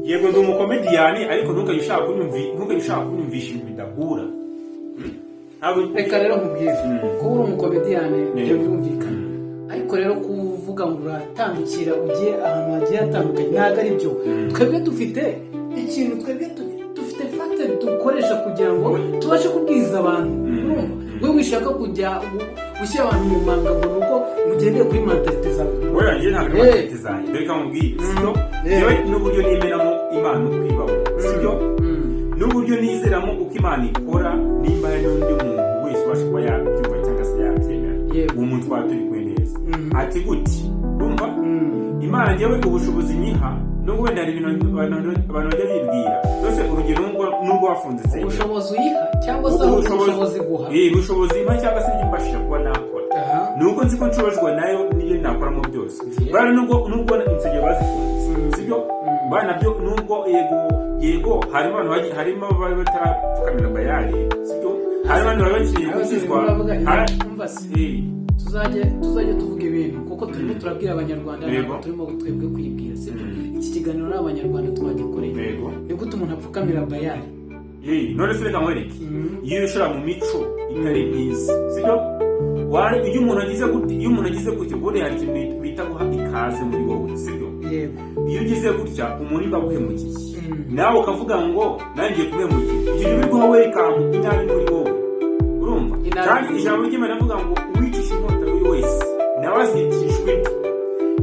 yego ndi umukomediyani ariko ntukayishaka kunyumvisha ibintu bidahura. Reka rero nkubwire ko uri umukomediyani byo byumvikana, ariko rero kuvuga ngo uratandukira ugiye ahantu hagiye hatandukanye ntabwo ari byo. Twebwe dufite ikintu, twebwe dufite factor dukoresha kugira ngo tubashe kubwiza abantu. Wowe wishaka kujya gushyira abantu mu manga ngo nuko ugendeye kuri mentalite zawe. Oya, njye ntabwo mentalite zanjye. Reka nkubwire, sibyo? Yewe n'uburyo nemeramo Imana ukwibaho, sibyo? N'uburyo nizeramo uko Imana ikora, nimba hari n'undi muntu wese ubasha kuba yabyumva cyangwa se yabyemera, uwo muntu twaba turi kumwe neza. Ati gute? Urumva? Imana njyewe ubushobozi nyiha nubwo wenda hari ibintu abantu bajya bibwira, rwose urugero nubwo wafunze insengero, ubushobozi uyiha cyangwa se ubushobozi guha, ubushobozi impa cyangwa se mbashije kuba nakora, nuko nzi ko nshobojwe nayo niyo nakoramo byose. Bari nubwo insengero bazifunze, sibyo? Bana byo nubwo yego harimo bari batarapfukamira bayari, sibyo? Harimo abantu bakiriye kuzizwa. Tuzajya tuvuga ibintu kuko turimo turabwira abanyarwanda, ntabwo turimo twebwe kwibwira, sibyo? Iki kiganiro n'abanyarwanda twagikoreye. Ni gute umuntu apfukamira bayari? None se reka nkwereke, iyo ushira mu mico itari myiza, sibyo? Iyo umuntu agize gutya bone hari ikintu bita guha ikaze muri wowe, sibyo? Iyo ugize gutya umuntu baguhemukiye, nawe ukavuga ngo nangiye kuguhemukira, icyo gihe uri guha welcome inabi muri wowe. Urumva? Kandi ijambo ry'Imana rivuga ngo uwicisha inkota wese nawe azicishwe.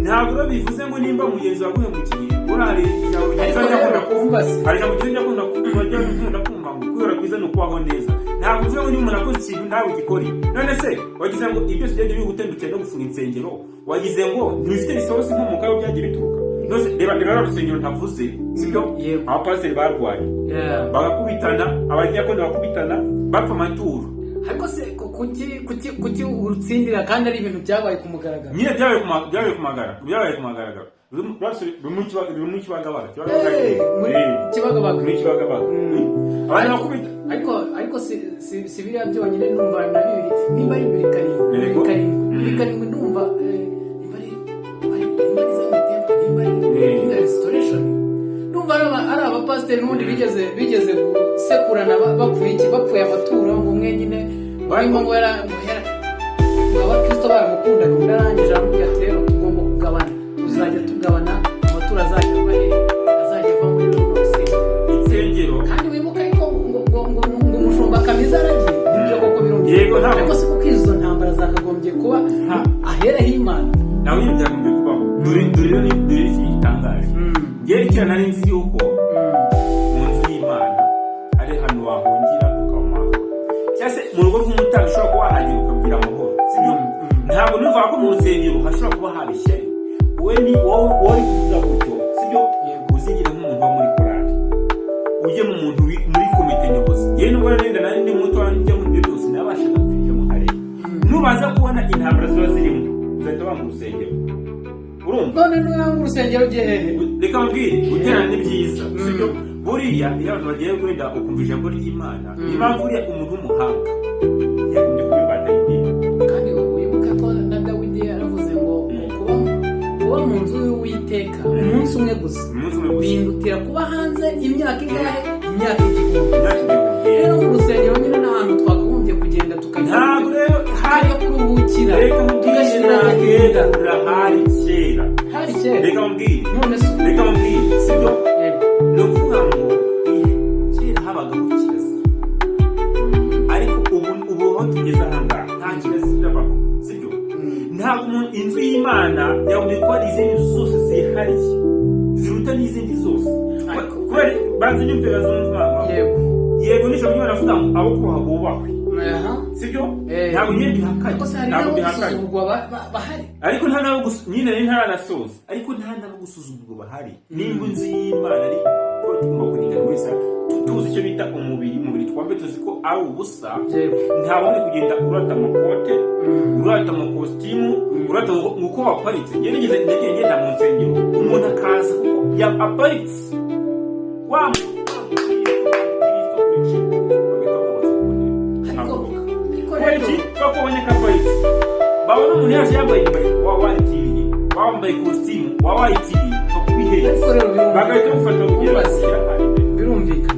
Ntabwo rero bivuze ngo nimba mugenzi waguhemukiye urahari ijambo ry'Imana kuvuga se hari ijambo ry'Imana kuvuga kumva ngo kubera kwiza no kubaho neza. Ntabwo uvuze ngo niba umuntu akoze ikintu nawe ugikore. None se wagize ngo ibyo byose byagiye bigutendukira no gufunga insengero, wagize ngo ntibifite isosi nk'umuka yo byagiye bituruka. Nose reba rusengero ntavuze, sibyo? Abapasiteri barwaye, bagakubitana, abadiyakoni bakubitana, bapfa amaturo. Ariko se kuki urutsindira kandi ari ibintu byabaye ku mugaragaro? Nyine byabaye ku mugaragaro. Mu Kibagabaga. Abantu bakubita. Ariko si biriya byonyine numva na bibiri. Nimba ari bibiri karindwi ndumva ari abapasiteri n'ubundi bigeze gusekurana bapfuye amaturo ngo umwe nyine barimo ngo abakristo baramukundaga, undi arangije aramubwira ati rero tugomba kugabana, tuzajya tugabana amaturo azajya ava muri runo rusengero. Kandi wibuka yuko ngo umushumba kamiza aragiye, nibyo koko birumvikana. Ariko si kuko izo ntambara zakagombye kuba ahera h'Imana. Nawe ibyo byagombye kubaho. Dore igitangaje. Yerekana nari nzi yuko mu nzu y'Imana ari hano wahungira ukamaho. Cyase mu rugo rw'umutambyi ushobora kuba wahagira ukabwira amahoro, sibyo? Ntabwo numva ko mu rusengero hashobora kuba habishye. Wowe kuvuga gutyo, sibyo? Uzigira nk'umuntu wo muri korali, ujye mu muntu muri komite nyobozi. Yewe nubwo nenda nari ndi muto wanjye muri byo byose nabashaga kwinjira mu karere. Nubaza kubona intambara ziba zirimo uzahita wanga urusengero. None n'uranga urusengero gihehe? Reka mbwire, guterana ni byiza, sibyo? Buriya iyo abantu bagiye kwenda ukumva ijambo ry'Imana, impamvu uriya umuntu w'umuhanga yagombye kubibata idini. Kandi wibuka ko na Dawidi yaravuze ngo kuba mu nzu y'Uwiteka umunsi umwe gusa bihindukira kuba hanze imyaka ingahe? Imyaka igihumbi. Rero mu rusengero nyine n'ahantu twakagombye kugenda tukajya. Ntabwo rero hari kuruhukira, tugashyira agenda hari kera. Reka mbwire, sibyo? Ni ukuvuga ngo kera habagaho kirazira, ariko ubu aho tugeze aha ngaha nta kirazira baho, sibyo? Ntabwo inzu y'Imana yagombye kuba ari izindi nzu zose zihariye ziruta n'izindi zose. Kubera banze nyumvira zumva yego nijoro nyine baravuga ngo abo kubaha bubahwe, sibyo? Ntabwo nyine bihakanye, ntabwo bihakanye, ariko nta nabo nyine ntaranasoza, ariko nta nabo gusuzugurwa bahari. Nimba inzu y'Imana ari ko tugomba kurinda wese tuzi icyo bita umubiri twambe tuzi ko ari ubusa. Ntabwo uri kugenda urata amakote, urata amakositimu, urata uko waparitse. Nigeze ngenda mu nsengero umuntu akaza kuko aparitse bakuboneka aparitse, babona umuntu yaje yambaye wawayitiriye, wambaye kositimu wawayitiriye bakubiheye, bagahita bamufata kugira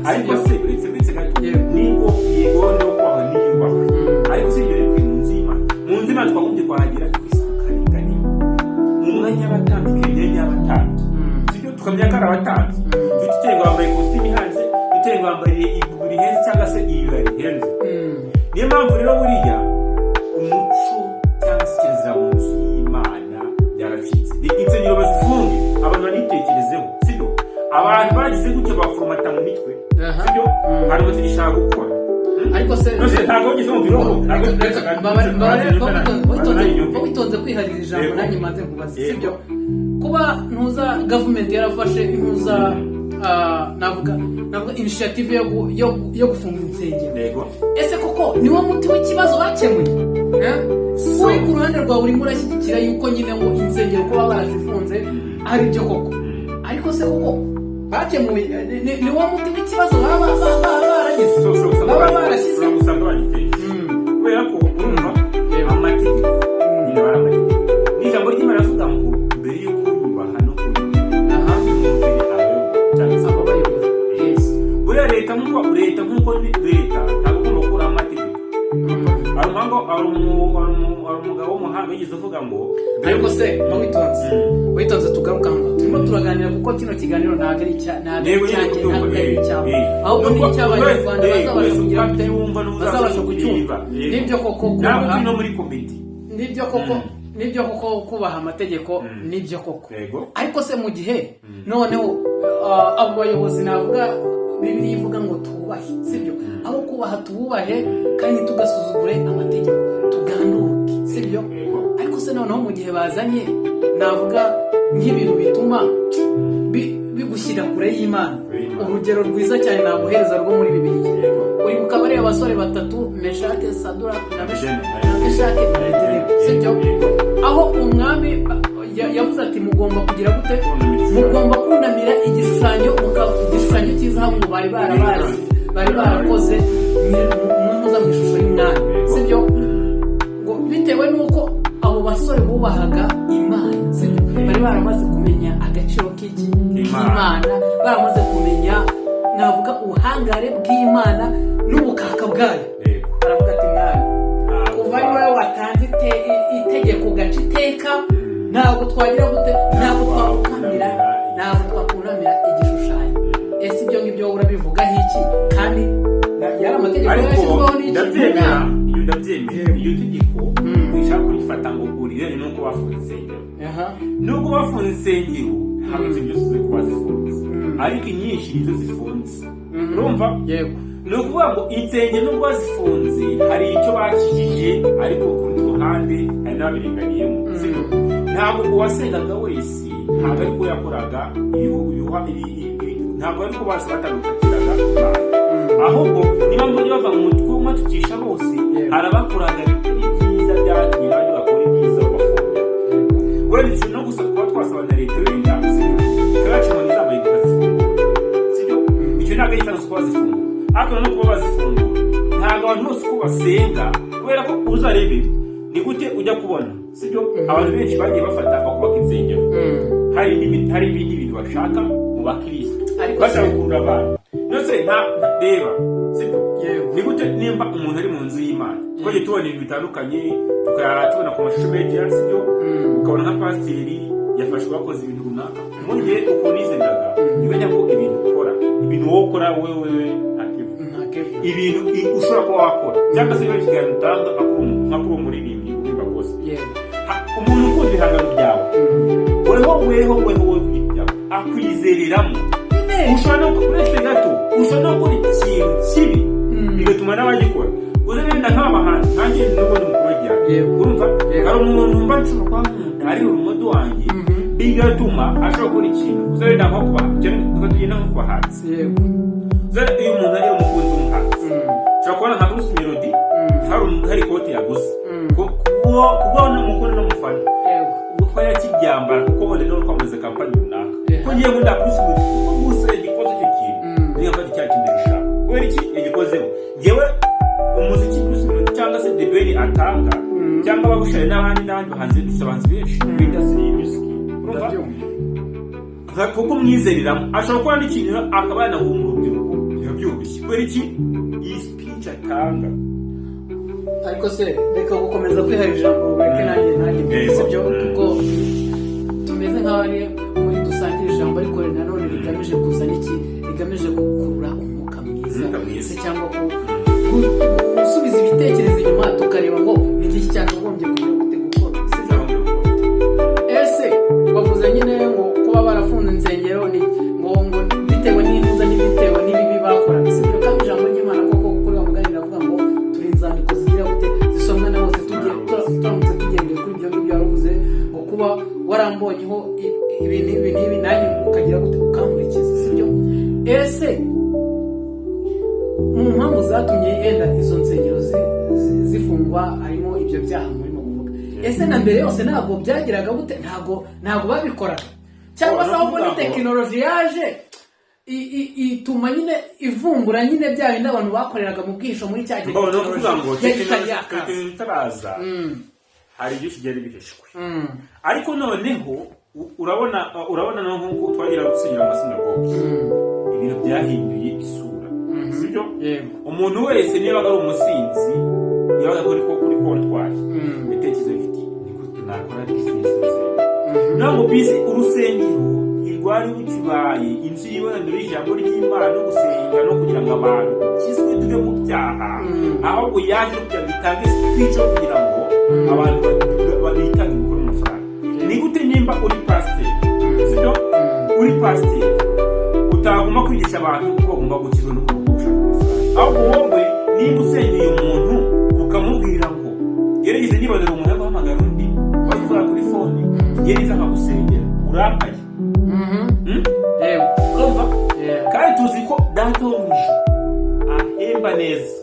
ariko se uretse gato nibwo yego no kwaho niyubahwe ariko se ibyo ni mu nzima twagombye kwahagira twisakarengane mu mwanya w'abatambyi y'abatambyi sibyo tukamenya ko ari abatambyi duteye ngo bambaye kositimu hanze duteye ngo bambaye iburi henze cyangwa se ibirari henze niyo mpamvu rero buriya umuco cyangwa se kirazira mu nzu y'Imana byaracitse insengero bazifunge abantu banitekerezeho sibyo abantu bagize gutyo baforomata mu mitwe sibyo hari ngo tugishaka gukora ariko se ntabwo wigeze mu biro witonze kwiharira ijambo nanjye maze nkubaza sibyo kuba ntuza gavumenti yarafashe intuza navuga initiative yo gufunga insengero ese koko niwo muti w'ikibazo bakemuye wowe ku ruhande rwawe urimo urashyigikira yuko nyine ngo insengero kuba barazifunze ari byo koko ariko se koko bakemuye niwo muti w'ikibazo baba barashyize kubera ko urumva amategeko nyine baramategeko n'ijambo ry'Imana avuga ngo mbere yo kunyubaha no kunyubaha buriya leta nk'uko leta ntabwo ugomba gukuraho amategeko hari umugabo w'umuhanga yigeze uvuga ngo ariko se witonze tugaruka hano turimo turaganira kuko kino kiganiro ntabwo ari icyanjye ntabwo ari icyawe ahubwo ni icy'abanyarwanda bazabasha kugira bazabasha kucyumva nibyo koko ntabwo no muri komite nibyo koko kubaha amategeko nibyo koko ariko se mu gihe noneho abo bayobozi navuga Bibiliya ivuga ngo tubahe sibyo aho kubaha tububahe kandi tugasuzugure amategeko tuganduke sibyo ariko se noneho mu gihe bazanye navuga nk'ibintu bituma bigushyira kure y'Imana urugero rwiza cyane naguhereza rwo muri Bibiliya uribuka bariya abasore batatu Meshake Saduraka na Meshake sibyo aho umwami yavuze ati mugomba kugira gute mugomba kunamira igishushanyo cy'izahabu bari barakoze muza mu ishusho y'umwami sibyo ngo bitewe n'uko abo basore bubahaga Imana sibyo bari baramaze kumenya agaciro k'Imana baramaze kumenya navuga ubuhangare bw'Imana n'ubukaka bwayo baravuga ati mwami kuva ari wowe watanze itegeko gace iteka ntabwo twagira gute ntabwo twakunamira igishushanyo ese ibyo ngibyo urabivugaho iki kandi yari amategeko yashyizweho n'iki ndabyemera iyo tegeko wishaka kurifata ngo urirane nuko bafunze insengero nubwo bafunze insengero ntabwo insengero zose kuba zifunze ariko inyinshi nizo zifunze urumva ni ukuvuga ngo insengero nubwo bazifunze hari icyo bakijije ariko ku rundi ruhande hari n'ababirenganiyemo ntabwo uwasengaga wese ntabwo ariko yakoraga ntabwo ariko bose batandukiraga ahubwo niba mbonye bava mu mutwe umwe tukisha bose arabakoraga ibyiza byatumye abandi bakora ibyiza bafunga wenda no gusa kuba twasaba na leta wenda ikabacamo n'izambaye tukazifungura sibyo icyo ntabwo ari ikibazo kuba zifungura ariko no kuba bazifungura ntabwo abantu bose uko basenga kubera ko uzarebe ni gute ujya kubona sibyo abantu benshi bagiye bafata bakubaka insengero hari ibindi bintu bashaka mu bakristo bashaka gukurura abantu nose reba sibyo ni gute nimba umuntu ari mu nzu y'Imana twagiye tubona ibintu bitandukanye tukayatubona ku mashusho media sibyo ukabona nka pasiteri yafashwe bakoze ibintu runaka muri gihe uko nizeraga nimenya ko ibintu ukora ibintu wowe ukora wewe ibintu ushobora kuba wakora cyangwa se niba ikiganiro utanga nka kuri umuririmbyi uririmba rwose umuntu ukunda ibihangano byawe weho ku giti cyawe akwizereramo ushobora no uretse gato ushobora no gukora ikintu kibi bigatuma n'abagikora uzabenda nk'abahanzi nanjye n'ubundi mukuru w'igihango urumva hari umuntu mba nshobora kuba nkunda ari urumodo wanjye bigatuma ashobora gukora ikintu uzabenda nko tugenda nko ku bahanzi uyu muntu ari umukunzi w'umuhanzi ushobora kubona nka Bruce Melody hari ikote yaguze kubona umukuru n'umufana uko yakibyambara kuko wenda no kwamamaza kampani runaka ko ngiye ngo Bruce Melody kuko gusa igikoze icyo kintu niyo mfata icyaha kindi bishaka kubera iki yagikozeho ngewe umuziki Bruce Melody cyangwa se The Ben atanga cyangwa abagushare n'abandi bahanzi dusabanzi benshi industry y'umusic urumva kuko mwizereramo ashobora kuba n'ikintu akaba yanahumura urubyiruko byoroshye kubera iki iyi speech atanga. Ariko se reka gukomeza kwihara ijambo ureke nanjye sibyo kuko tumeze nk'aho ari muri dusangira ijambo ariko nanone rigamije kuzana iki rigamije gukurura umwuka mwiza cyangwa gusubiza ibitekerezo inyuma tukareba ngo ni iki cyakagombye kugira gute gukora. Ese bavuze nyine ngo kuba barafunze insengero ni ngo bitewe n'intuza n'ibitewe n'ibibi bakoraga sibyo kandi ijambo ry'Imana koko kuri wa mugani ravuga ngo turi inzandiko zigira gute zisomwa na bose turamutse tugendeye kuri ibyo ngibyo yaravuze ngo kuba warambonyeho ibi n'ibi nanjye ukagira gute ukankurikiza sibyo. Ese mu mpamvu zatumye yenda izo nsengero zifungwa harimo ibyo byaha murimo kuvuga. Ese na mbere yose ntabwo byagiraga gute ntabwo babikoraga cyangwa se ahubwo ni tekinoloji yaje ituma nyine ivumbura nyine bya bindi abantu bakoreraga mu bwisho muri cya gihe itaraza hari byinshi byari bihishwe ariko noneho urabona no nk'uko twagira gusenyera amasinagogi ibintu byahinduye isura sibyo. Umuntu wese niba ari umusinzi yabaga kuri kontwari bitekerezo bifite niko tunakora business ntabwo bizi urusengero rwari rukibaye inzu y'ibonaniro y'ijambo ry'Imana no gusenga no kugira ngo abantu bakizwe tuve mu byaha ahubwo yaje kugira ngo itange speech kugira ngo abantu babitange gukora amafaranga. Ni gute nimba uri pastor sibyo uri pastor utagomba kwigisha abantu ko bagomba gukizwa no gushaka amafaranga ahubwo wowe nimba usengeye umuntu ukamubwira ngo gerageze nibonera umuntu aguhamagara undi bavuga kuri phone gerageza nkagusengera urakaye urumva kandi tuzi ko data wo mu ijuru ahemba neza.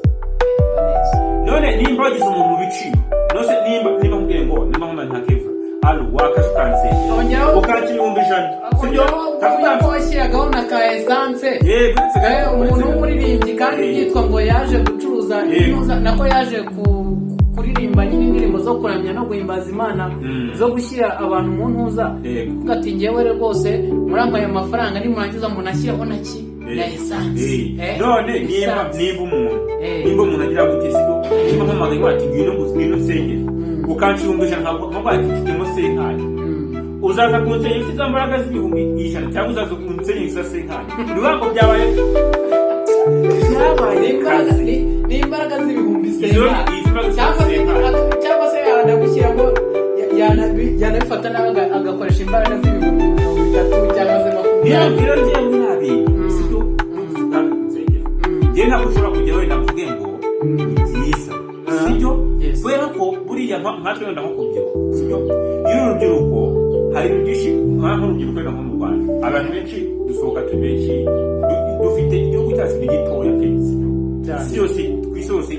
None nimba wagize umuntu mu biciro nose nimba nkubwiye ngo nimba nkunda nta keva wakashe ukansengera ukakira 100 sibyo ko washyiragaho na ka essence umuntu w'umuririmbyi kandi yitwa ngo yaje gucuruza nako yaje kuririmba nyine indirimbo zo kuramya no guhimbaza Imana zo gushyira abantu mu ntuza kuvuga ati ngewe rwose murambaye amafaranga nimurangiza umuntu ashyiraho naki na essence. None nimba umuntu agira gute sibyo nimba nk'amagaye bati ngwino nsengera ukanshyumbisha ntabwo ati mfitemo senkani uzaza kunsengera ufite imbaraga z'ibihumbi 100 cyangwa uzaza kunsengera isa senkani nibango byabaye n'imbaraga z'ibihumbi cyangwa se yanagushyira ngo yanabifata nawe agakoresha imbaraga z'ibihumbi 30 cyangwa se 20 sibyo njye ntabwo ushobora kujya wenda mvuge ngo ni byiza sibyo kubera ko buriya nkatwe wenda nko kubyiruka sibyo iyo urubyiruko hari byinshi nk'urubyiruko wenda nko mu Rwanda abantu benshi dusohoka turi benshi dufite igihugu cyacu ni gitoya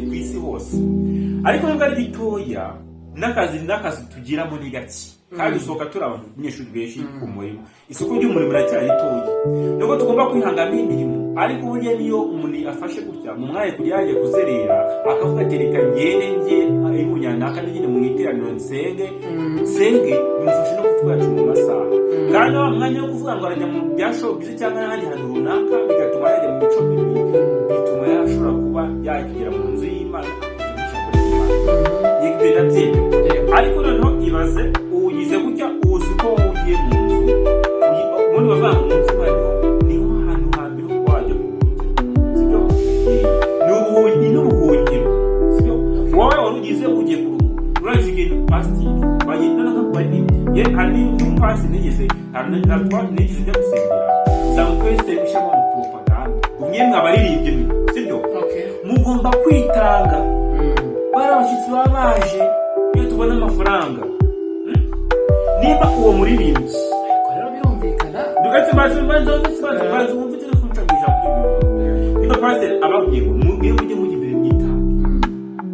ku isi hose ariko nubwo ari gitoya n'akazi tugiramo ni gake kandi dusohoka turi abantu abanyeshuri benshi ku murimo isoko ry'umurimo riracyari ritoya nubwo tugomba kwihangamira imirimo ariko burya niyo umuntu afashe gutya mu mwanya kugira yagiye kuzerera akavuga ati reka ngende imunyanaka nyine mu iteraniro nsenge bimufasha no kutwaca mu masaha kandi wa mwanya wo kuvuga ngo arajya mu bya showbiz cyangwa n'ahandi hantu runaka bigatuma yajya mu mico mibi bituma yashobora kuba yakigera mu nzu y'Imana ariko noneho ibaze ugize gutya uzi ko ugiye mu nzu ubundi bavanga mu nzu niho hantu hambere ho wajya kuruhukira sibyo n'ubuhungiro sibyo wowe wari ugize ugiye kuruhuka urangije ugenda pasiteri bagenda n'akabari hari n'umupasi nigeze njya gusengera usanga twese ushyiramo propaganda umwe abaririmbye sibyo mugomba kwitanga bari abashyitsi baba baje iyo tubona amafaranga niba uwo muririmbyi ariko rero birumvikana dugatse maze wumve telefone nshagisha niba pasiteri ababwiye ngo mujye imbere mwitanga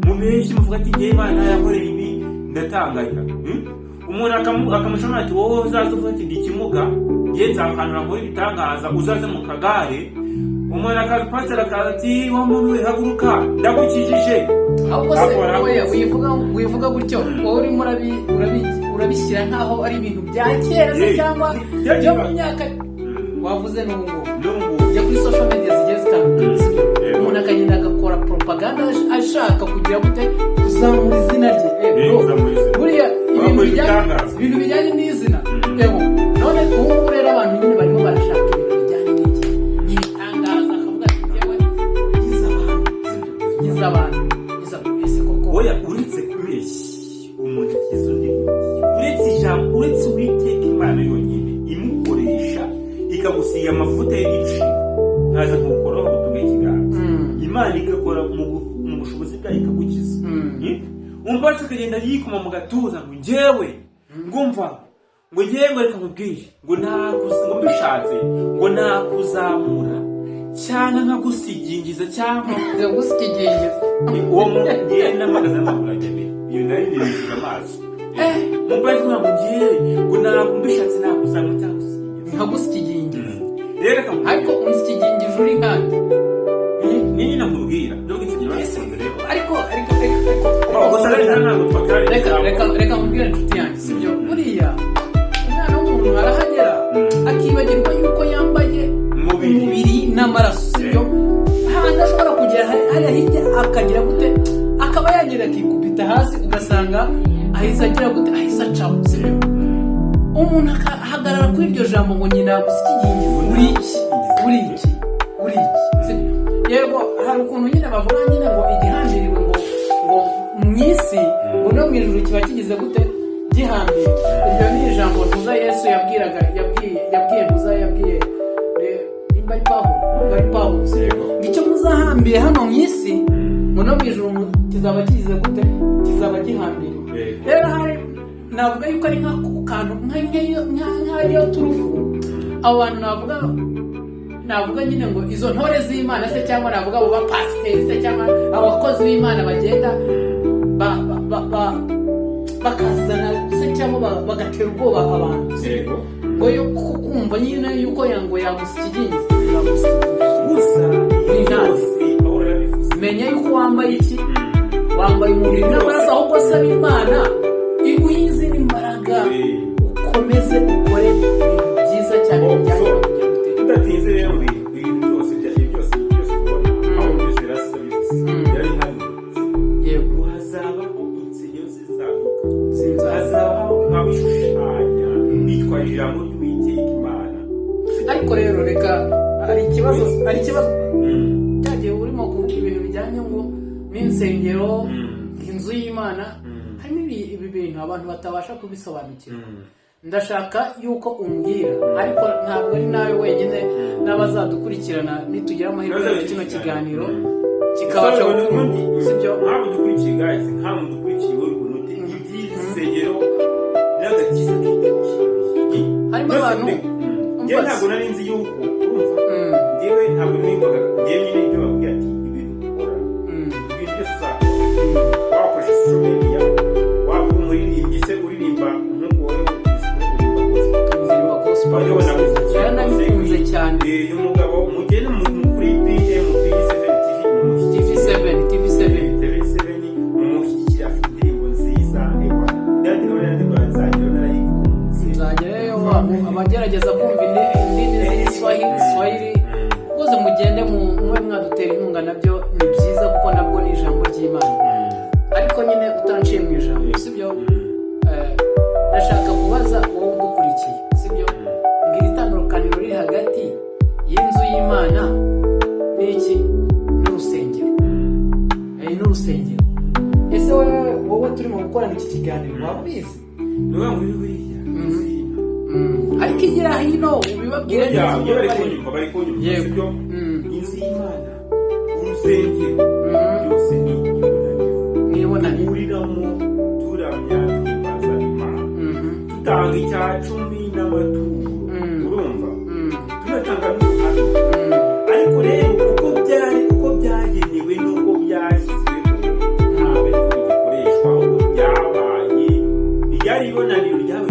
mu benshi muvuga ati ngewe Imana yankorera ibi ndatanganya umuntu akamushama ati wowe uzaza uvuga ati ndi ikimuga ngiye nzakanura nkora ibitangaza uzaze mu kagare umuntu akapasiteri akaza ati wa muntu we haguruka ndagukijije ahubwo se wivuga gutyo wowe urimo urabishyira nkaho ari ibintu bya kera se cyangwa byo mu myaka wavuze n'ubu ujya kuri social media zigiye zitandukanye kugira gute kuzamura izina rye. Buriya ibintu bijyanye n'izina yego none ubu rero abantu nyine barimo barashaka ibintu bijyanye n'iki n'ibitangaza akavuga ati yewe yiza abantu ese koko oya uretse kubeshya umuntu kizo ndi uretse ijambo uretse Uwiteka Imana yonyine imukoresha ikagusiga amavuta y'igiciro ntaza kugukoraho gutunga ikiganza Imana igakora mu bushobozi bwayo ikagukiza umva tukagenda yikoma mu gatuza ngo njyewe ngumva ngo njyewe reka mubwire ngo ngo mbishatse ngo nakuzamura cyane nkagusigingiza cyangwa gusigingiza uwo mugiye n'amagaza n'amagajyabe iyo nari nirishije amazi umva ngo njyewe ngo mbishatse nakuzamura cyangwa nkagusigingiza rero ariko unsigingiza uri kandi nini namubwira nubwo ikigira basenze rero ariko reka mubwire inshuti yanjye sibyo buriya umwana w'umuntu arahagera akibagirwa yuko yambaye umubiri n'amaraso sibyo handi ashobora kugera hariya hirya akagira gute akaba yagera akikubita hasi ugasanga ahise agira gute ahise acaho sibyo umuntu ahagarara kuri iryo jambo ngo nyina gusigingiza uri iki sibyo yego hari ukuntu nyine bavuga nyine ngo igihambiriwe ngo mu isi ngo no mu ijuru kiba kigize gute gihambiriwe iryo ni ijambo ntuza Yesu yabwiye ntuza yabwiye nimba ari Pawulo nicyo muzahambiye hano mu isi ngo no mu ijuru kizaba kigize gute kizaba gihambiriwe rero hari navuga yuko ari nk'ako kantu nk'ayo turufu abo bantu navuga nyine ngo izo ntore z'Imana se cyangwa navuga abo bapasiteri se cyangwa abakozi b'Imana bagenda bakazana se cyangwa bagatera ubwoba abantu ngo yo kumva nyine yuko yango yamusigingiza gusa menya yuko wambaye iki wambaye umubiri n'amaraso ahubwo saba Imana iguhe izindi mbaraga ukomeze ukore ibintu byiza cyane bijyanye tudatinze rero ibintu byose kubona aho byose birasabiriza yari hano yego hazabaho insengero zizaguka hazabaho nk'abishushanya bitwaje ijambo ry'Uwiteka Imana ariko rero reka hari ikibazo cyagiye urimo kuvuga ibintu bijyanye ngo n'insengero inzu y'Imana harimo ibi bintu abantu batabasha kubisobanukira ndashaka yuko umbwira ariko ntabwo ari nawe wenyine n'abazadukurikirana nitugira amahirwe yo kino kiganiro kikabasha gukunda sibyo ntabwo dukurikiye guys ntabwo dukurikiye wowe unote iby'isengero n'agakiza harimo abantu njyewe ntabwo nari nzi yuko njyewe ntabwo nimbaga njyewe nyine ibyo babwira ati ibintu dukora ibintu byose uzakora wakoresha social media waba umuririmbyi se uririmba nk'uko wowe nabikunze cyane uyu mugabo mugende kuri TV7 mumushyigikira afite indirimbo nziza nzagerayo abagerageza kumva indimi z'Igiswahili rwose mugende mube mwadutera inkunga nabyo ni byiza kuko nabwo ni ijambo ry'Imana ariko nyine utanciye mu ijambo sibyo ndashaka kubaza wowe udukurikiye sibyo mbwira itandukaniro riri hagati y'inzu y'Imana n'iki n'urusengero ese wowe turimo gukorana iki kiganiro waba ubizi ariko igira hino ubibabwire neza bari kunyumva sibyo inzu y'Imana urusengero byose ni ibonaniro uriramo turamya duhimbaza Imana dutanga icya 10 n'amaturo urumva tunatanga n'ubuhamya ariko rero uko byagenewe n'uko byashyizweho ntabwo ariko bigikoreshwa ahubwo byabaye ryari ibonaniro ryabaye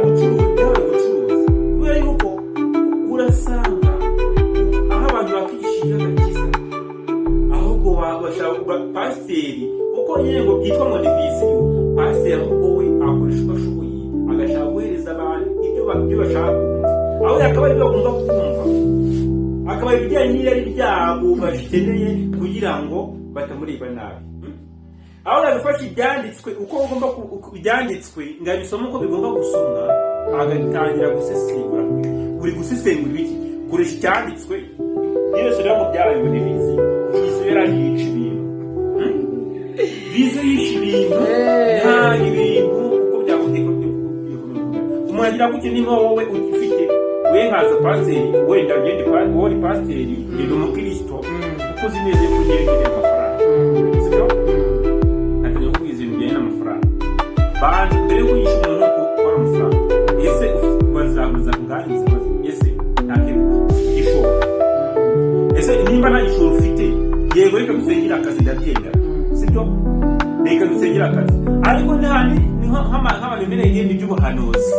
ubucuruzi kubera yuko urasanga aho abantu bakigishije agakiza ahubwo bashaka pasiteri kuko nyine ngo byitwa ngo ni visiyo pasiteri ahubwo we akoresha uko ashoboye agashaka guhereza abantu ibyo bashaka kumva aho yakaba ari byo bagomba kumva akaba ibijyanye n'irari ryabo bakeneye kugira ngo batamureba nabi. Aho nabifashe ibyanditswe uko ugomba ibyanditswe ngabisoma uko bigomba gusomwa, agatangira gusesengura. Uri gusesengura iki? Kuresha icyanditswe byose rero mu byabaye ni bizi yarahica ibintu. Bizi yisha ibintu nta ibintu uko byaguteka umuntu agira gutyo. Niba wowe ugifite we nkaza pasiteri wenda ngende wowe pasiteri ngende umukristo uko uzi neza ko ugiye kugira amafaranga, sibyo? Atangiye kukwiza ibintu bijyanye n'amafaranga bantu mbere yo kuyisha umuntu ko ukora amafaranga. Ese bazabuza kuganiriza ese ntakintu igishoro, ese nimba nta gishoro ufite yego reka dusengera akazi ndabyemera, sibyo? Reka dusengera akazi, ariko ntihandi nk'abantu mbere y'ibindi by'ubuhanuzi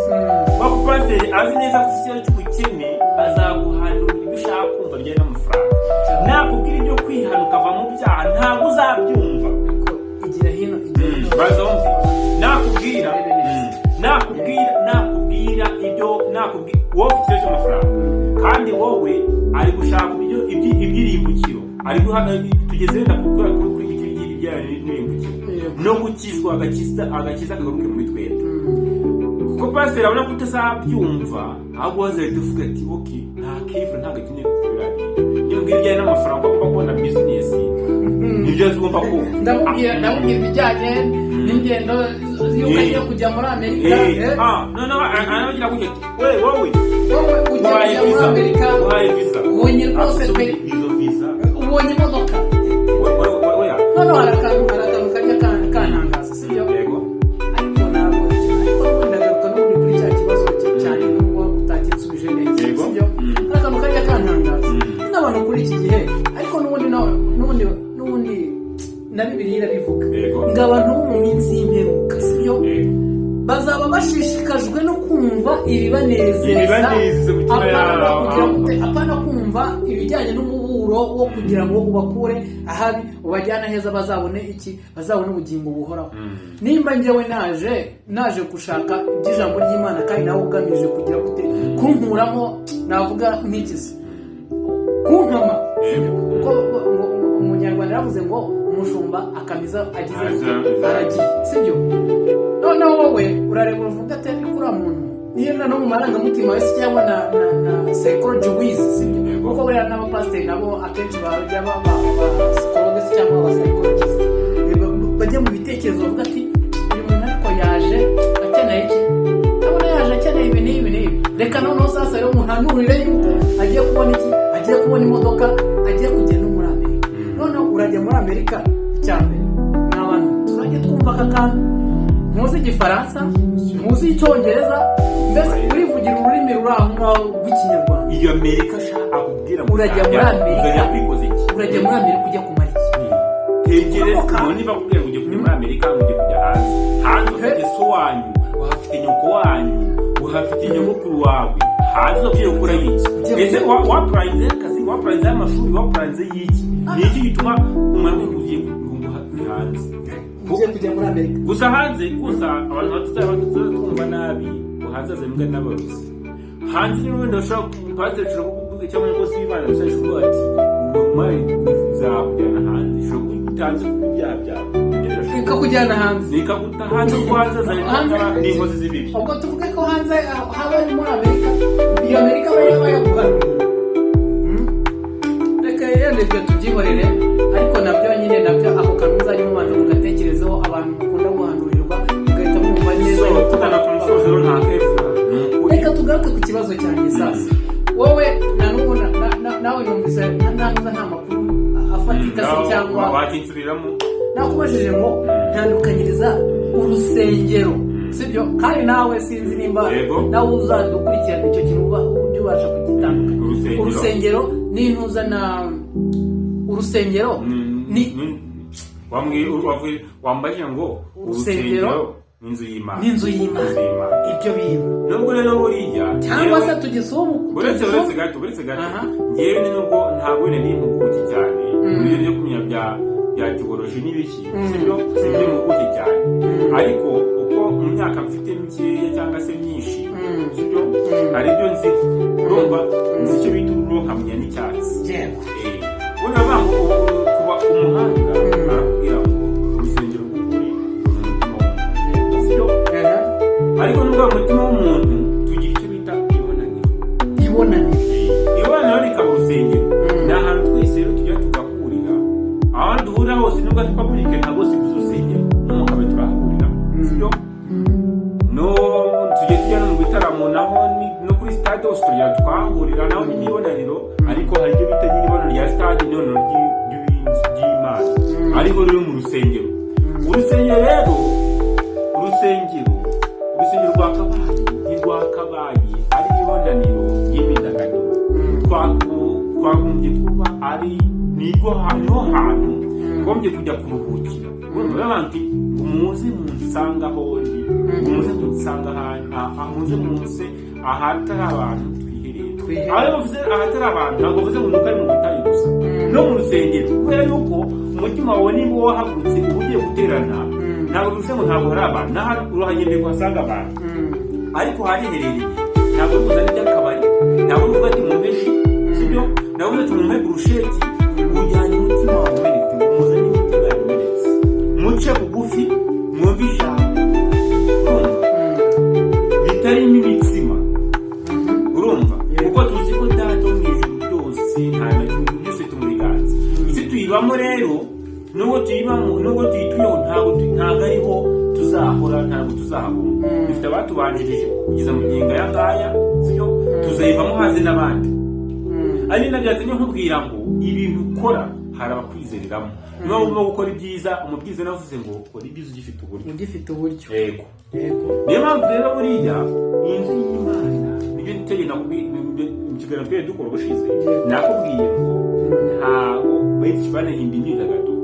bakupasiteri azi neza ko ikibazo cy'ubukene azaguhanura ibyo ushaka kumva bijyanye n'amafaranga. Nakubwira ibyo kwihana ukava mu byaha ntabwo uzabyumva. Igira hino bazumve nakubwira ibyo wowe ufite ikibazo cy'amafaranga kandi wowe ari gushaka iby'irimbukiro, ari tugeze wenda kuri icyo bijyanye n'irimbukiro no gukizwa agakiza akagaruke muri twebwe. Kuko pasiteri abona ko utazabyumva ahubwo wazahita uvuga ati oke nta kefura ntabwo akeneye kukubwira niyo mbwira ibijyanye n'amafaranga ugomba kubona bizinesi nibyo ugomba kumva. ndamubwira ibijyanye n'ingendo y'uko agiye kujya muri Amerika. noneho aragira gutya ati wowe ugiye kujya muri Amerika ubonye rwose pe izo visa ubonye imodoka noneho hari akantu kajya kantangaza, sibyo? Ariko ntabwo ndagaruka n'ubundi kuri cya kibazo cyane n'ubwo utakinsubije neza, sibyo? Hari akantu kajya kantangaza n'abantu kuri iki gihe, ariko n'ubundi na Bibiliya irabivuga ngo abantu bo mu minsi y'imperuka, sibyo? Bazaba bashishikajwe no kumva ibibanezeza apana kumva ibijyanye n'umuburo wo kugira ngo ubakure ahabi ubajyana heza bazabone ubugingo buhoraho. Nimba njyewe naje gushaka iby'ijambo ry'Imana kandi nawe ugamije kugira gute kunkuramo, navuga nk'ikizi kunkama, kuko umunyarwanda yavuze ngo umushumba akamiza agize aragiye, sibyo? Noneho wowe urareba uruvuga ati ariko uriya muntu niyo no mu marangamutima wese cyangwa na psychology wize, sibyo? Kuko buriya n'abapasiteri nabo akenshi bajya psychologist cyangwa psychologist bajya mu bitekerezo bavuga ati uyu muntu ariko yaje akeneye iki? Abona yaje akeneye ibi n'ibi n'ibi, reka noneho sasa rero umuntu anurire yuko agiye kubona iki, agiye kubona imodoka, agiye kugenda muri Amerika. Noneho urajya muri Amerika, icyambere n'abantu turajya twumva aka kantu muzi igifaransa, muzi icyongereza, mbese urivugira ururimi ruri aho ngaho rw'ikinyarwanda. Iyo Amerika ashaka kubwira ngo urajya muri Amerika ujya kumara iki? Tegereza niba kubwira ngo ujye kujya muri Amerika ujye kujya hanze ufite so wanyu, uhafite nyoko wanyu, uhafite nyogokuru wawe, hanze ugiye gukora iki? Ese wapuranze akazi, wapuranze amashuri, wapuranze y'iki? Ni iki gituma umuntu ugiye hanze ugiye kujya muri Amerika gusa hanze gusa abantu batazumva nabi uhanzaze mbwa n'abaruzi hanze ni wenda ushaka pastor ushaka cyangwa umukozi w'Imana ushaka ati umwari uzakujyana hanze ushaka kutanze kubyaha byawe ikakujyana hanze ikaguta hanze kuhanzaza n'inkozi z'ibibi. Ubwo tuvuge ko hanze haba muri Amerika, iyo Amerika bayaguhanuye reka yende ibyo tubyihorere, ariko nabyo nyine nabyo ako kantu uzajya mubanza mugatekerezaho. Abantu bakunda guhanurirwa ugahita mwumva neza tugana ku musozi rero nta kefura. Reka tugaruke ku kibazo cyanjye sasa. Wowe nawe numvise nta makuru afatika se cyangwa wakinsubiramo. Nakubajije ngo ntandukanyiriza urusengero, sibyo? Kandi nawe sinzi nimba nawe uzadukurikirana icyo kintu ujye ubasha kugitandukanya. Urusengero n'intuza na urusengero ni wambaye ngo urusengero n'inzu y'Imana. Ibyo bintu nubwo rero buriya cyangwa se tugisoma uretse gato ngewe ni nubwo ntabwo ni impuguke cyane ibyo byo kumenya bya teoloji n'ibiki sibyo impuguke cyane, ariko uko mu myaka mfite mikeya cyangwa se myinshi sibyo hari ibyo nzi urumva nzi icyo bita ururoha bakamenya n'icyatsi. Yego. Ubundi bavuga ngo kuba umuhanga arakubwira ngo urusengero rw'ukuri ruri mu mutima w'umuntu. Sibyo? Ariko nubwo mu mutima w'umuntu tugira icyo bita ibonaniro. Ibonaniro rikaba urusengero. Ni ahantu twese rero tujya tugahurira. Aho duhurira hose nubwo ari publike ntabwo si ku rusengero. No mu kabari turahahurira. Sibyo? No tujya tujya no mu bitaramo naho no kuri stade hose tujya twahurira naho n'ibonaniro, ariko hari ibyo bita n'ibonaniro rya stade n'ibonaniro ry'Imana. Ariko rero mu rusengero. Urusengero rero rwakabaye ntirwakabaye ari ibonaniro ry'imyidagaduro. Twagombye kuba ari niho hantu twagombye kujya kuruhukira. Urumva muze munsanga hondi, muze munsanga muze munse ahatari abantu twihereye. Aho bavuze ahatari abantu ntabwo bavuze ngo nuko ari mu butayu gusa, no mu rusengero, kubera yuko umutima wawe niba wahagurutse uba ugiye guterana, ntabwo bivuze ngo ntabwo hari abantu, n'ahari urahagende kuhasanga abantu, ariko hariherereye. Ntabwo bivuze n'iby'akabari, ntabwo bivuga ati mu meshi, sibyo? Ntabwo bivuze ati mu mpe burusheti, ujyanye umutima wawe umenetse, muze n'imitima yawe imenetse, muce bugufi, mwumve ijambo, urumva ritarimo imitsima, urumva, kuko tuzi ko data wo mu ijuru byose nta na kimwe byose tumubiganza. Isi tuyibamo rero, nubwo tuyituyeho ntabwo ariho tuzahora, ntabwo tuzahabona. Dufite abatubanjirije kugeza mu ngingo aya ngaya, sibyo? Tuzayivamo haze n'abandi. Ari nabyo yatumye nkubwira ngo ibintu ukora hari abakwizereramo. Niba urimo gukora ibyiza, umubwiza navuze ngo ukora ibyiza ugifite uburyo. Yego. Niyo mpamvu rero buriya inzu y'Imana nibyo dutegeka mu kiganiro twari dukora ubushize, nakubwiye ngo ntago benshi banahimba imyidagaduro.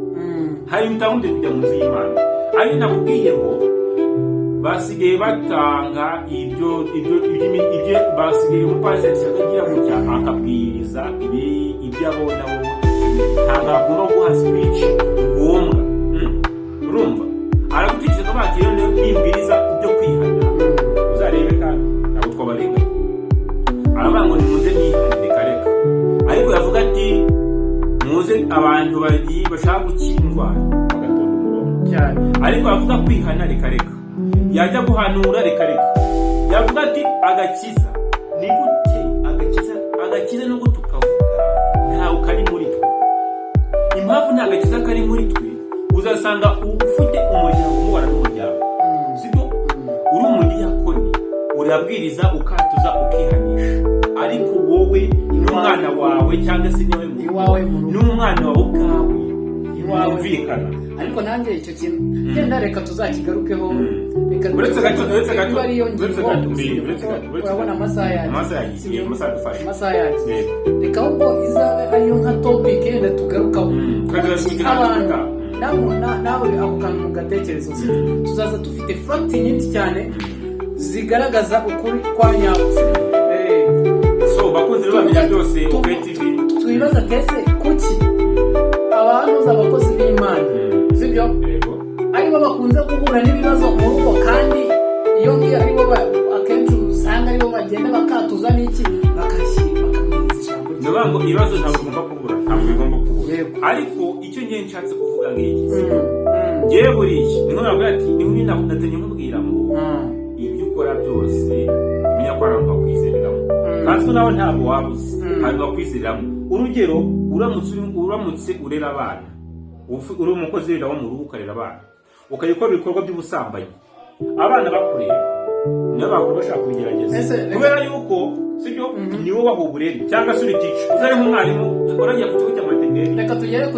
Hari imitahundi kujya mu nzu y'Imana. Ari nakubwiye ngo basigaye batanga ibyo basigaye umupasiteri akagira gutya akabwiriza ibyo abona wowe, ntabwo agomba guha speech ngombwa. Urumva aragutekereza ko bakiriye n'imbiriza ibyo kwihana, uzarebe kandi ntabwo twabarenga. Aravuga ngo nimuze mwihane reka, ariko yavuga ati muze abantu bagiye bashaka gukira indwara bagatonda umurongo cyane, ariko yavuga kwihana reka, yajya guhanura reka, yavuga ati agakiza ni gute? Agakiza nubwo tukavuga ntawe kari muri twe. Impamvu nta gakiza kari muri twe, uzasanga ufite umuryango umubara n'umuryango, sibyo? Uri umudiyakoni, urabwiriza ukatuza ukihanisha, ariko wowe n'umwana wawe cyangwa se n'umwana wawe ubwawe mwumvikana. Ariko nanjye icyo kintu genda reka tuzakigarukeho. Uretse gato urabona amasaha yagiye, reka ahubwo izabe ariyo nka topic yenda tugarukaho. Abantu nawe ako kantu mu gatekerezo, tuzaza dufite fact nyinshi cyane zigaragaza ukuri kwa nyako. So bakunze bamenya byose OKTV. Twibaza tese kuki abantu abakozi b'Imana, sibyo? Aribo bakunze guhura n'ibibazo mu rugo, kandi iyo ngiyo aribo akenshi usanga aribo bagenda bakatuza n'iki bakabwiriza ijambo. Ndavuga ngo ibibazo ntabwo bigomba kubura, ariko icyo ngiye nshatse kuvuga ngiki, sibyo? Ngewe buriya niho navuga ati niho natenye nkubwira ngo ibyo ukora byose umenya ko ari abantu bakwizereramo, kandi nawe ntabwo wabuze abantu bakwizereramo. Urugero, uramutse urera abana, uri umukozi wenda wo mu rugo ukarera abana, ukayikora ibikorwa by'ubusambanyi, abana bakureba niyo bakora bashaka kubigerageza, kubera yuko sibyo niwo baha uburere, cyangwa se uri teacher uzari nk'umwarimu uragiye ku kigo cy'amaternelle. Reka tugere ku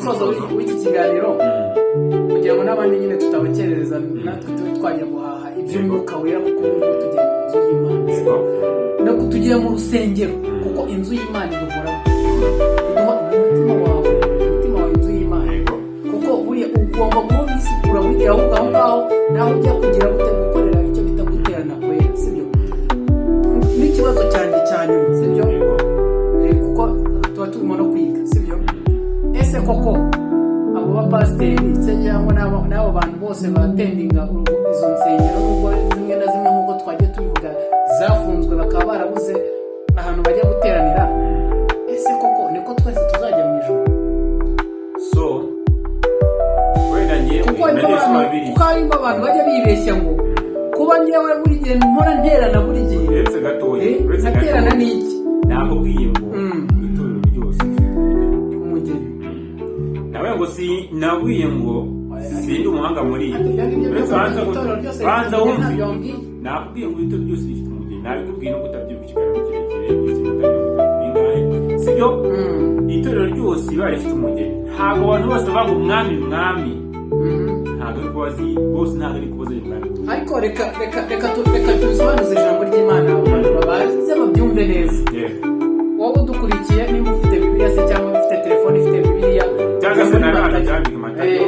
musozo w'iki kiganiro kugira ngo n'abandi nyine tutabakerereza, natwe tube twajya guhaha iby'umwuka wera, kuko ubu tugiye mu nzu y'Imana, no tugiye mu rusengero, kuko inzu y'Imana iduhora umutima wawe inzu y'Imana, kuko buriya ugomba kuba wisukura buriya aho ngaho naho ujya kugira gukorera icyo bita guterana kwera, sibyo? N'ikibazo cyanjye cyane, sibyo? Kuko tuba turimo no kwiga, sibyo? Ese koko abo bapasiteri cyangwa n'abo bantu bose batendinga izo nsengero, nubwo zimwe na zimwe nk'uko twagiye tubivuga zafunzwe, bakaba barabuze ahantu bajya gutera abantu bajya bibeshya ngo kuba njyewe buri gihe mpora nterana buri gihe uretse gatoya nterana n'iki nakubwiye ngo itorero ryose umugeni nawe ngo nabwiye ngo sindi umuhanga muri ibi banza wumve nakubwiye ngo itorero ryose rifite umugeni nabikubwiye no kutabyumva ikiganiro kirekire sibyo itorero ryose riba rifite umugeni ntabwo abantu bose bavuga umwami ntabwo ari kubazi bose ntabwo ari kubaza umwami ariko reka tubisobanuze ijambo ry'Imana abantu babaze babyumve neza wowe udukurikiye niba ufite bibiliya se cyangwa ufite telefone ifite bibiliya cyangwa se narara cyandika Matayo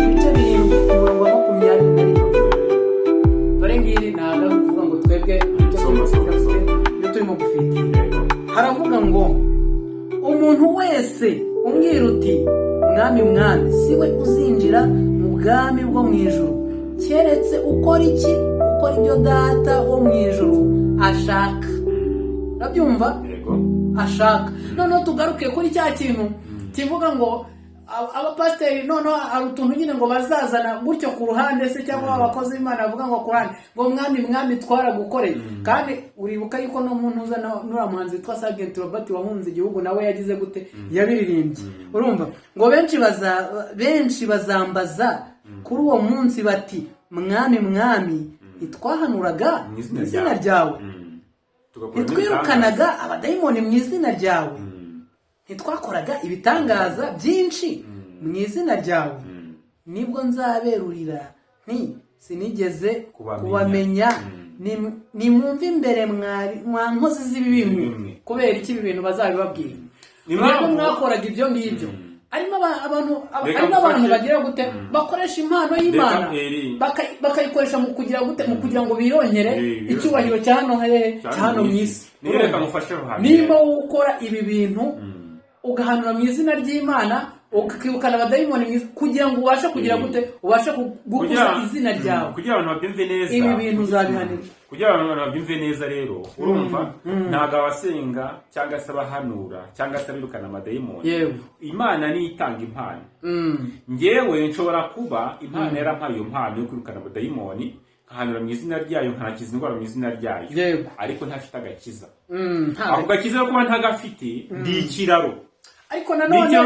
ibice 7:21 dore ngiri ntabwo ari ukuvuga ngo twebwe iyo turimo gufitira haravuga ngo umuntu wese umbwira uti mwami siwe uzinjira mu bwami bwo mu ijuru keretse ukora ibyo data wo mu ijuru ashaka. Urabyumva? Ashaka. Noneho tugaruke kuri cya kintu kivuga ngo abapasiteri noneho hari utuntu nyine ngo bazazana gutyo ku ruhande se cyangwa abakozi b'Imana bavuga ngo kurane ngo mwami twaragukoreye kandi uribuka yuko no muntu uza nura muhanzi witwa Sergeant Robert wahunze igihugu nawe yagize gute yabiririmbye. Urumva ngo benshi bazambaza kuri uwo munsi bati mwami itwahanuraga mu izina ryawe itwirukanaga abadayimoni mu izina ryawe ntitwakoraga ibitangaza byinshi mu izina ryawe nibwo nzaberurira sinigeze kubamenya nimwumve imbere mwa nkozi z'ibibi kubera iki ibi bintu bazabibabwira nibwo mwakoraga ibyo ngibyo arimo abantu bagira gute bakoresha impano y'Imana bakayikoresha mu kugira gute mu kugira ngo birongere icyubahiro cya hano mu isi. Niba ukora ibi bintu ugahanura mu izina ry'Imana ukibukana abadayimoni kugira ngo ubashe kugira gute ubashe gukuza izina ryawe kugira abantu babyumve neza ibi bintu uzabihanira kugira abantu babyumve neza rero urumva ntago abasenga cyangwa se abahanura cyangwa se abirukana abadayimoni Imana ni itanga impano ngewe nshobora kuba impano yarampaye iyo mpano yo kwirukana abadayimoni nkahanura mu izina ryayo nkanakiza indwara mu izina ryayo ariko ntafite agakiza ako gakiza kuba ntagafite ndi ikiraro ariko nanone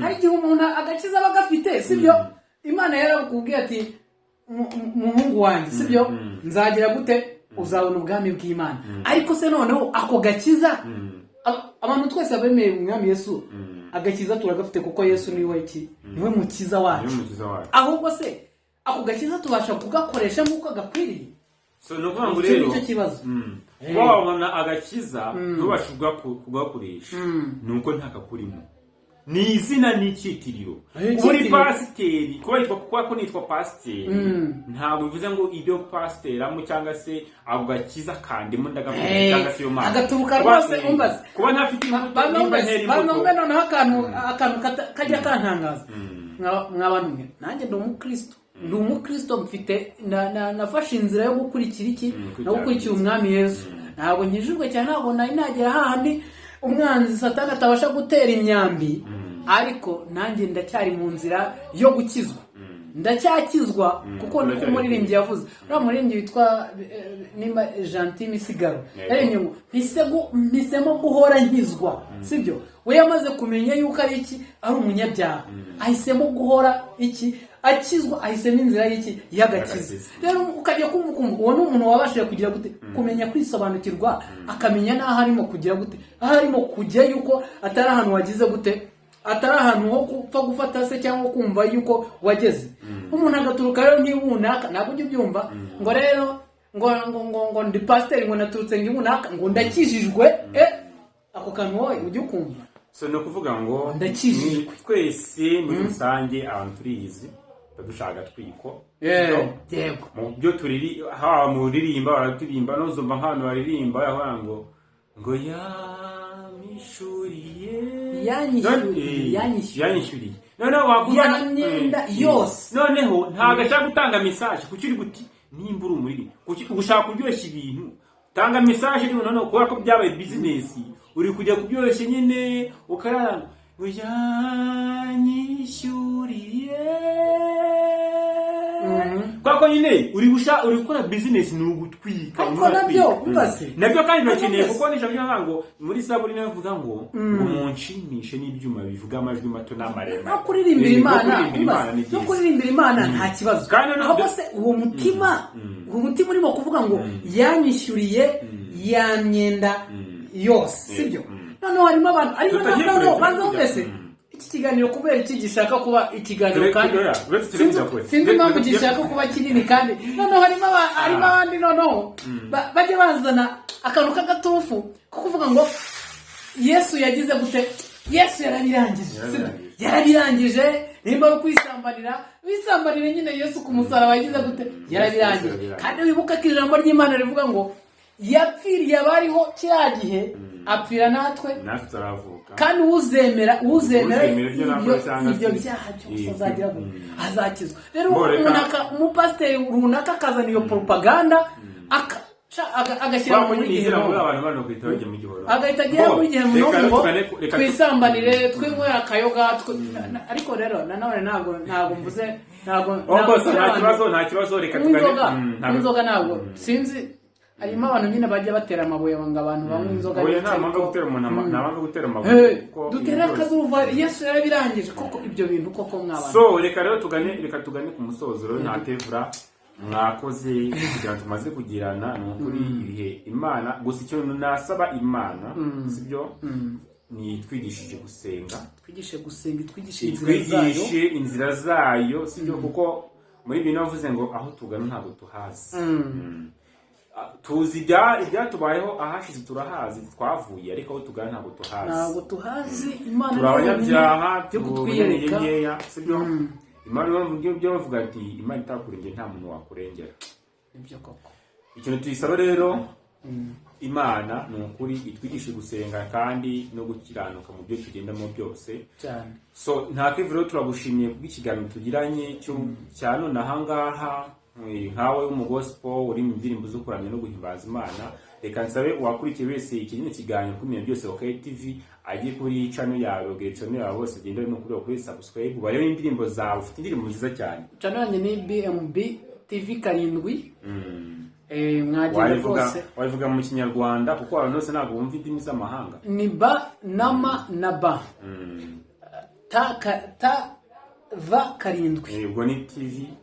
hari igihe umuntu agakiza aba agafite sibyo Imana yarakubwiye ati muhungu wanjye sibyo nzagira gute uzabona ubwami bw'Imana ariko se noneho ako gakiza abantu twese abemeye umwami Yesu agakiza turagafite kuko Yesu niwe mukiza wacu ahubwo se ako gakiza tubasha kugakoresha nk'uko gakwiriye no kuvuga ngo rero icyo kibazo wabona agakiza ntubashe kugakoresha nuko ntakakurimo ni izina n'ikitiriro muri pasiteri kuba ko nitwa pasiteri ntabwo bivuze ngo ibyo pasiteri amo cyangwa se ako gakiza kandimo ndagakoresha cyangwa se yo mana agaturuka rwose umbaze kuba ntafite banombe noneho akantu kajya kantangaza mw'abantu mwe nanjye ndi umukristo mfite nafashe inzira yo gukurikira iki no gukurikira umwami Yesu ntabwo nkijijwe cyane ntabwo nari nagera hahandi umwanzi Satani atabasha gutera imyambi ariko nanjye ndacyari mu nzira yo gukizwa ndacyakizwa kuko niko umuririmbyi yavuze uriya muririmbyi witwa nimba Gentil Misigaro yaremye ngo mpisemo guhora nkizwa sibyo we yamaze kumenya yuko ari iki ari umunyabyaha ahisemo guhora iki akizwa ahisemo inzira y'iki y'agakiza rero ukajya kumva uwo ni umuntu wabashije kugira gute kumenya kwisobanukirwa akamenya n'aho arimo kugira gute aho arimo kujya yuko atari ahantu wagize gute atari ahantu ho gupfa gufata se cyangwa kumva yuko wageze umuntu agaturuka rero nk'ibunaka ntabwo ujya ubyumva ngo rero ngo ndi pasiteri ngo naturutse nk'ibunaka ngo ndakijijwe ako kantu wowe ujya ukumva no kuvuga ngo ndakijijwe twese muri rusange abantu turiyizi dushaka twiko yego mu byo haba mu ririmba baraturimba no zumva nk'abantu baririmba yavuga ngo yanyishyuriye noneho wavuga imyenda yose noneho ntabwo ashaka gutanga message kuki uri guti nimba uri umuriri ugushaka kuryoshya ibintu tanga message rero noneho kuba ko byabaye business uri kujya kubyoshya nyine ukaranga ngo yanyishyuriye kwako nyine uri gukora business ni ugutwika ariko nabyo umbaze nabyo kandi bakeneye kuko nisha byo muri saburi navuga ngo umunshimishe n'ibyuma bivuga amajwi mato n'amarema no kuririmbira Imana nta kibazo ahubwo se uwo mutima urimo kuvuga ngo yanyishyuriye ya myenda yose sibyo noneho harimo abantu ariko noneho banza mbese iki kiganiro kubera iki gishaka kuba ikiganiro kandi sinzi impamvu gishaka kuba kinini kandi noneho harimo abandi noneho bajye bazana akantu k'agatufu ko kuvuga ngo Yesu yagize gute Yesu yarabirangije nimba ari kwisambanira nyine Yesu ku musaraba yagize gute yarabirangije kandi wibuka ko ijambo ry'Imana rivuga ngo yapfiriye abariho kiriya gihe apfira natwe turavuka kandi uzemera ibyo byaha byose azagira ngo azakizwa rero umupasiteri runaka akazana iyo propaganda agashyira muri gihe agahita agira muri gihe ngo twisambanire twinywe akayoga ariko rero nanone ntabwo mvuze nta kibazo reka tugane inzoga ntabwo sinzi harimo abantu nyine bajya batera amabuye ngo abantu banywe inzoga ntabwo gutera amabuye dutera akazuba Yesu yarabirangije koko ibyo bintu koko mwabana so reka rero tugane ku musozo rero nta tevura mwakoze kugira tumaze kugirana ni ukuri ibihe Imana gusa icyo nasaba Imana sibyo ni twigishije gusenga twigishe inzira zayo sibyo kuko muri bino navuze ngo aho tugana ntabwo tuhazi tuzi ibyatubayeho ahashize turahazi twavuye ariko aho tugana ntabwo tuhazi Imana turabanyabyaha tugutwiyereka ngeya sibyo Imana byo bavuga ati Imana itakurengera nta muntu wakurengera ibyo koko ikintu tuyisaba rero Imana ni ukuri itwigishe gusenga kandi no gukiranuka mu byo tugendamo byose cyane so nta kwivuro turagushimiye kubw'ikiganiro tugiranye cya none ahangaha nkawe w'umugospo uri mu ndirimbo zo kuramya no guhimbaza Imana reka nsabe wakurikiye wese ikindi kiganiro kumenya byose OK TV agiye kuri channel yawe channel yawe bose genda no kuri subscribe bayo indirimbo zawe ufite indirimbo nziza cyane channel yanjye ni BMB TV 7 mwagiye rwose wavuga mu kinyarwanda kuko abantu bose ntabwo bumva indimi z'amahanga ni ba nama na ba va 7 ubwo ni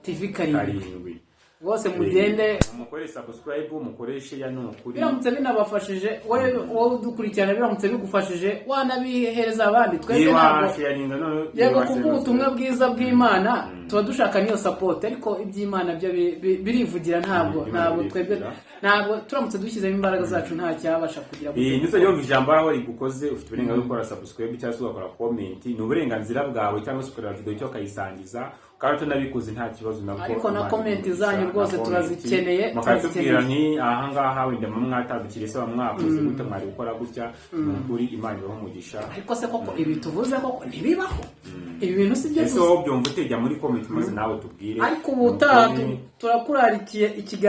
TV 7 bose mugende mukore subscribe mukoreshe ya nukuri biramutse binabafashije wowe udukurikirana biramutse bigufashije wanabihereza abandi twebwe ntabwo yego kubw'ubutumwa bwiza bw'Imana tuba dushaka niyo support ariko iby'Imana byo birivugira ntabwo twebwe ntabwo turamutse dushyizemo imbaraga zacu nta cyabasha kugira ndetse yo ijambo aho rigukoze ufite uburenganzira bwo gukora subscribe cyangwa se ugakora comment ni uburenganzira bwawe cyangwa se ukora video cyo kayisangiza kandi tunabikuze nta kibazo nabwo ariko na comment zanyu rwose turazikeneye makatubwira ni aha ngaha wenda mu mwatadukire se bamwakoze gute mwari gukora gutya n'ukuri Imana ibaho umugisha ariko se koko ibi tuvuze koko ntibibaho ibi bintu si byo so byumva utejya muri comment maze nawe tubwire ariko ubutaha turakurarikiye